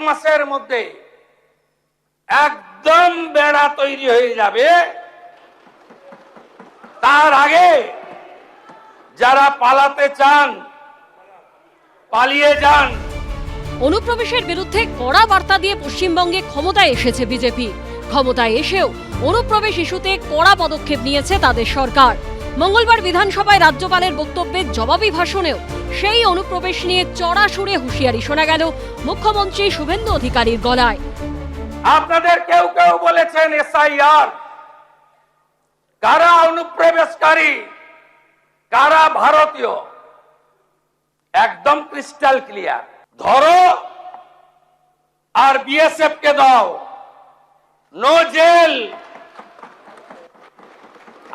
মাসের মধ্যে একদম বেড়া তৈরি হয়ে যাবে। তার আগে যারা পালাতে চান পালিয়ে যান। অনুপ্রবেশের বিরুদ্ধে কড়া বার্তা দিয়ে পশ্চিমবঙ্গে ক্ষমতায় এসেছে বিজেপি। ক্ষমতায় এসেও অনুপ্রবেশ ইস্যুতে কড়া পদক্ষেপ নিয়েছে তাদের সরকার। মঙ্গলবার বিধানসভায় রাজ্যপালের বক্তব্যের জবাবি ভাষণেও সেই অনুপ্রবেশ নিয়ে চড়া সুরে হুঁশিয়ারি শোনা গেল মুখ্যমন্ত্রী শুভেন্দু অধিকারীর গলায়। আপনাদের কেউ কেউ বলেছেন এসআইআর, কারা অনুপ্রবেশকারী কারা ভারতীয় একদম ক্রিস্টাল ক্লিয়ার। ধরো আর বিএসএফ কে দাও, নো জেল।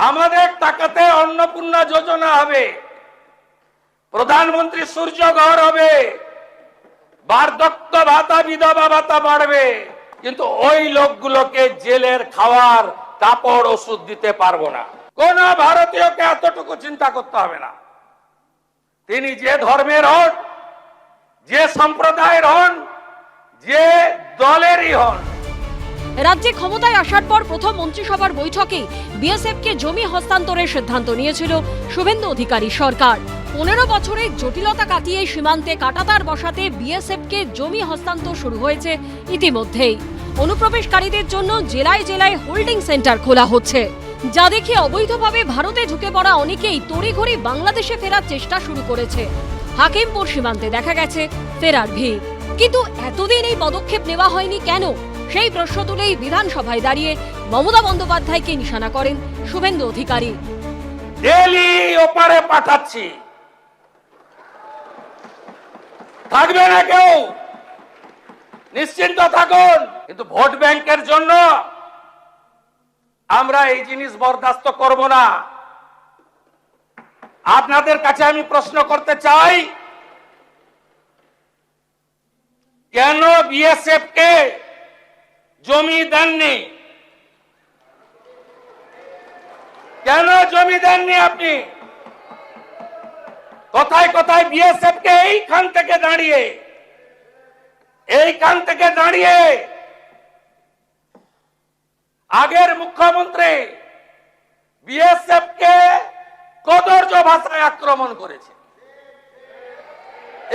আমাদের টাকাতে অন্নপূর্ণা যোজনা হবে, প্রধানমন্ত্রী সূর্য ঘর হবে, বার্ধক্য ভাতা বিধবা ভাতা বাড়বে, কিন্তু ওই লোকগুলোকে জেলের খাওয়ার কাপড় ওষুধ দিতে পারবো না। কোন ভারতীয়কে এতটুকু চিন্তা করতে হবে না, তিনি যে ধর্মের হন, যে সম্প্রদায়ের হন, যে দলেরই হন। রাজ্যে ক্ষমতায় আসার পর প্রথম মন্ত্রিসভার বৈঠকে বিএসএফকে জমি হস্তান্তরের সিদ্ধান্ত নিয়েছিল শুভেন্দু অধিকারী সরকার। 15 বছরের জটিলতা কাটিয়ে সীমান্তে কাঁটাতার বসাতে বিএসএফকে জমি হস্তান্তর শুরু হয়েছে ইতিমধ্যেই। অনুপ্রবেশকারীদের জন্য জেলায় জেলায় হোল্ডিং সেন্টার খোলা হচ্ছে, যা দেখে অবৈধভাবে ভারতে ঢুকে পড়া অনেকেই তড়িঘড়ি বাংলাদেশে ফেরার চেষ্টা শুরু করেছে। হাকিমপুর সীমান্তে দেখা গেছে ফেরার ভিড়। কিন্তু এতদিন এই পদক্ষেপ নেওয়া হয়নি কেন, সেই প্রশ্ন তুলেই বিধানসভায় দাঁড়িয়ে মমতা বন্দ্যোপাধ্যায়কে নিশানা করেন শুভেন্দু অধিকারী। ডেলি ওপারে পাঠাচ্ছি, থাকবে না কেউ, নিশ্চিন্ত থাকুন। কিন্তু ভোট ব্যাংকের জন্য আমরা এই জিনিস বরদাস্ত করব না। আপনাদের কাছে আমি প্রশ্ন করতে চাই, কেন বিএসএফ কে জমি দেননি? কেন জমি দেননি আপনি? কোথায় কোথায় বিএসএফ কে এইখান থেকে দাঁড়িয়ে আগের মুখ্যমন্ত্রী বিএসএফ কে কদর্য ভাষায় আক্রমণ করেছে।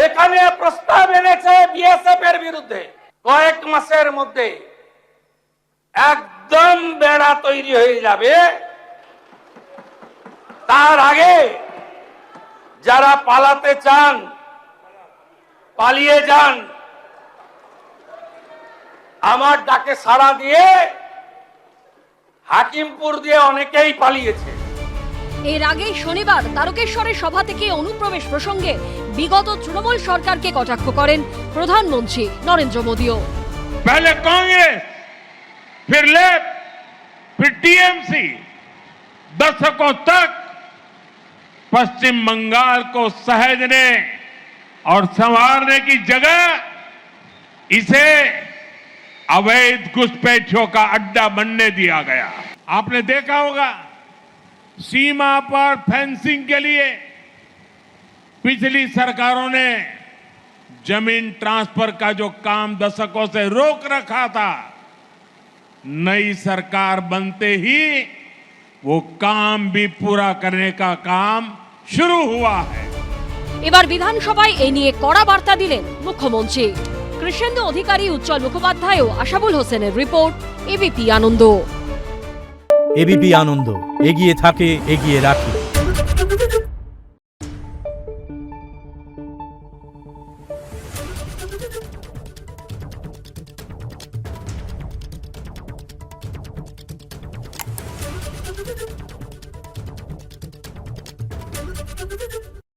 এখানে প্রস্তাব এনেছে বিএসএফ এর বিরুদ্ধে। কয়েক মাসের মধ্যে একদম বেড়া তৈরি হয়ে যাবে। তার আগে যারা পালাতে চান পালিয়ে যান। আমার ডাকে সাড়া দিয়ে হাকিমপুর দিয়ে অনেকেই পালিয়েছে। এর আগেই শনিবার তারকেশ্বরের সভা থেকে অনুপ্রবেশ প্রসঙ্গে বিগত তৃণমূল সরকারকে কটাক্ষ করেন প্রধানমন্ত্রী নরেন্দ্র মোদীও। पहले कांग्रेस, फिर लेफ्ट, फिर टीएमसी, दशकों तक पश्चिम बंगाल को सहेजने और संवारने की जगह इसे अवैध घुसपैठियों का अड्डा बनने दिया गया। आपने देखा होगा सीमा पर फेंसिंग के लिए पिछली सरकारों ने जमीन ट्रांसफर का जो काम दशकों से रोक रखा था, नई सरकार बनते ही वो काम भी पूरा करने का काम शुरू हुआ है। এবার বিধানসভায় এই নিয়ে কড়া বার্তা দিলেন মুখ্যমন্ত্রী। কৃষ্ণেন্দু অধিকারী, উজ্জ্বল মুখোপাধ্যায় ও আশাবুল হোসেনের রিপোর্ট, এবিপি আনন্দ। এবিপি আনন্দ, এগিয়ে থাকে, এগিয়ে রাখে। Thank you.